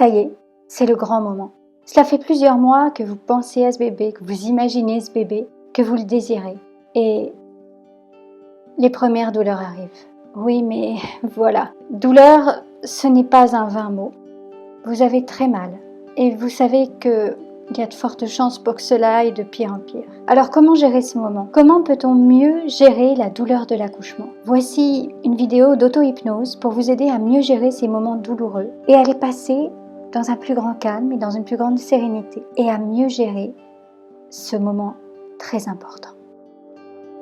Ça y est, c'est le grand moment. Cela fait plusieurs mois que vous pensez à ce bébé, que vous imaginez ce bébé, que vous le désirez. Et les premières douleurs arrivent. Oui, mais voilà. Douleur, ce n'est pas un vain mot. Vous avez très mal. Et vous savez qu'il y a de fortes chances pour que cela aille de pire en pire. Alors comment gérer ce moment? Comment peut-on mieux gérer la douleur de l'accouchement? Voici une vidéo d'auto-hypnose pour vous aider à mieux gérer ces moments douloureux et à les passer dans un plus grand calme et dans une plus grande sérénité et à mieux gérer ce moment très important.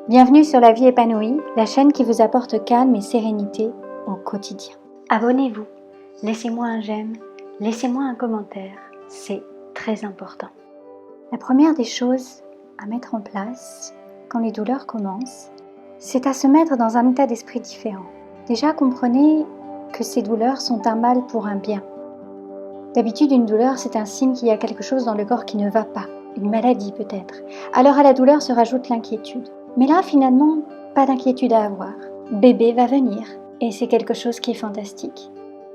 Bienvenue sur La Vie Épanouie, la chaîne qui vous apporte calme et sérénité au quotidien. Abonnez-vous, laissez-moi un j'aime, laissez-moi un commentaire, c'est très important. La première des choses à mettre en place quand les douleurs commencent, c'est à se mettre dans un état d'esprit différent. Déjà, comprenez que ces douleurs sont un mal pour un bien. D'habitude, une douleur, c'est un signe qu'il y a quelque chose dans le corps qui ne va pas, une maladie peut-être. Alors à la douleur se rajoute l'inquiétude. Mais là, finalement, pas d'inquiétude à avoir. Bébé va venir et c'est quelque chose qui est fantastique.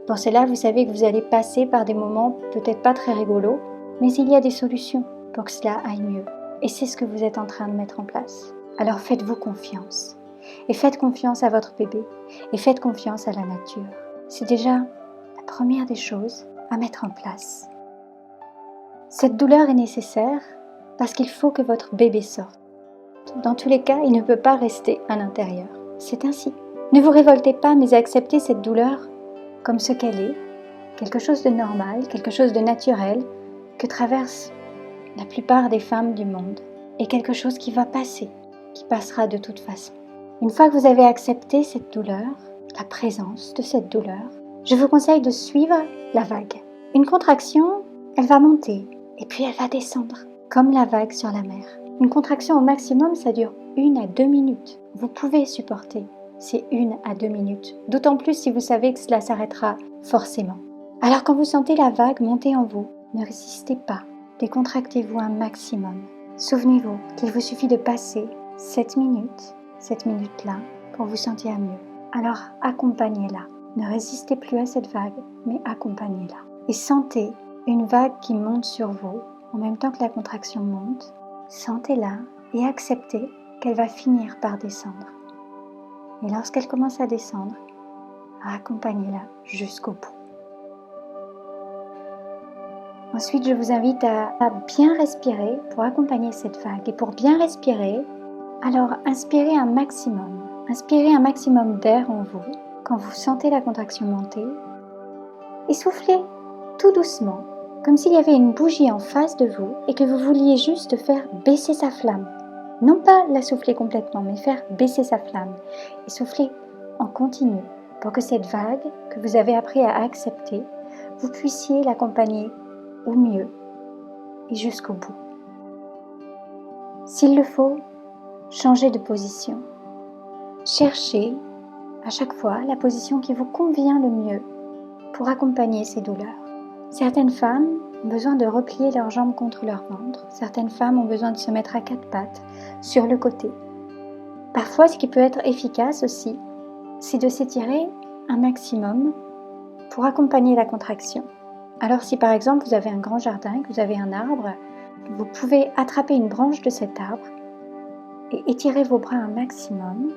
Pour cela, vous savez que vous allez passer par des moments peut-être pas très rigolos, mais il y a des solutions pour que cela aille mieux. Et c'est ce que vous êtes en train de mettre en place. Alors faites-vous confiance. Et faites confiance à votre bébé. Et faites confiance à la nature. C'est déjà la première des choses à mettre en place. Cette douleur est nécessaire parce qu'il faut que votre bébé sorte. Dans tous les cas, il ne peut pas rester à l'intérieur. C'est ainsi. Ne vous révoltez pas, mais acceptez cette douleur comme ce qu'elle est, quelque chose de normal, quelque chose de naturel que traversent la plupart des femmes du monde et quelque chose qui va passer, qui passera de toute façon. Une fois que vous avez accepté cette douleur, la présence de cette douleur, je vous conseille de suivre la vague. Une contraction, elle va monter et puis elle va descendre, comme la vague sur la mer. Une contraction au maximum, ça dure 1 à 2 minutes. Vous pouvez supporter ces 1 à 2 minutes, d'autant plus si vous savez que cela s'arrêtera forcément. Alors quand vous sentez la vague monter en vous, ne résistez pas, décontractez-vous un maximum. Souvenez-vous qu'il vous suffit de passer cette minute-là, pour vous sentir mieux. Alors accompagnez-la. Ne résistez plus à cette vague, mais accompagnez-la. Et sentez une vague qui monte sur vous, en même temps que la contraction monte. Sentez-la et acceptez qu'elle va finir par descendre. Et lorsqu'elle commence à descendre, accompagnez-la jusqu'au bout. Ensuite, je vous invite à bien respirer pour accompagner cette vague. Et pour bien respirer, alors inspirez un maximum. Inspirez un maximum d'air en vous quand vous sentez la contraction monter. Et soufflez tout doucement, comme s'il y avait une bougie en face de vous et que vous vouliez juste faire baisser sa flamme. Non pas la souffler complètement, mais faire baisser sa flamme. Et souffler en continu pour que cette vague que vous avez appris à accepter, vous puissiez l'accompagner au mieux et jusqu'au bout. S'il le faut, changez de position. Cherchez à chaque fois la position qui vous convient le mieux pour accompagner ces douleurs. Certaines femmes ont besoin de replier leurs jambes contre leur ventre. Certaines femmes ont besoin de se mettre à 4 pattes sur le côté. Parfois, ce qui peut être efficace aussi, c'est de s'étirer un maximum pour accompagner la contraction. Alors si par exemple vous avez un grand jardin, que vous avez un arbre, vous pouvez attraper une branche de cet arbre et étirer vos bras un maximum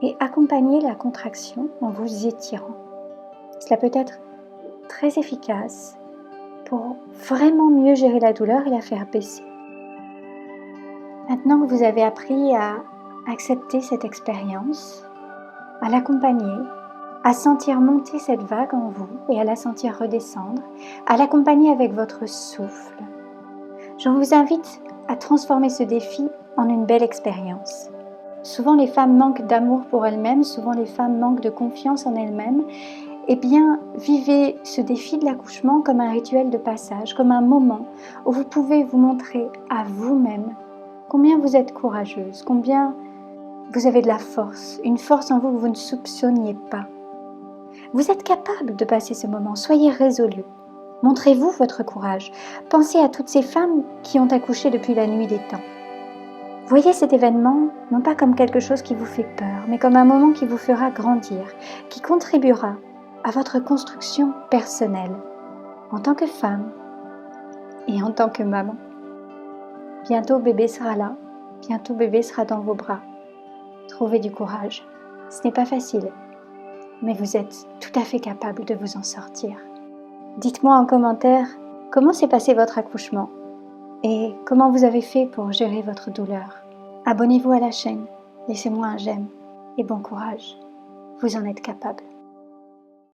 et accompagner la contraction en vous étirant. Cela peut être très efficace pour vraiment mieux gérer la douleur et la faire baisser. Maintenant que vous avez appris à accepter cette expérience, à l'accompagner, à sentir monter cette vague en vous et à la sentir redescendre, à l'accompagner avec votre souffle, je vous invite à transformer ce défi en une belle expérience. Souvent les femmes manquent d'amour pour elles-mêmes, souvent les femmes manquent de confiance en elles-mêmes. Eh bien, vivez ce défi de l'accouchement comme un rituel de passage, comme un moment où vous pouvez vous montrer à vous-même combien vous êtes courageuse, combien vous avez de la force, une force en vous que vous ne soupçonniez pas. Vous êtes capable de passer ce moment, soyez résolus. Montrez-vous votre courage. Pensez à toutes ces femmes qui ont accouché depuis la nuit des temps. Voyez cet événement non pas comme quelque chose qui vous fait peur, mais comme un moment qui vous fera grandir, qui contribuera à votre construction personnelle. en tant que femme et en tant que maman. Bientôt bébé sera là, bientôt bébé sera dans vos bras. Trouvez du courage. Ce n'est pas facile, mais vous êtes tout à fait capable de vous en sortir. Dites-moi en commentaire comment s'est passé votre accouchement et comment vous avez fait pour gérer votre douleur. Abonnez-vous à la chaîne, laissez-moi un j'aime et bon courage. Vous en êtes capable.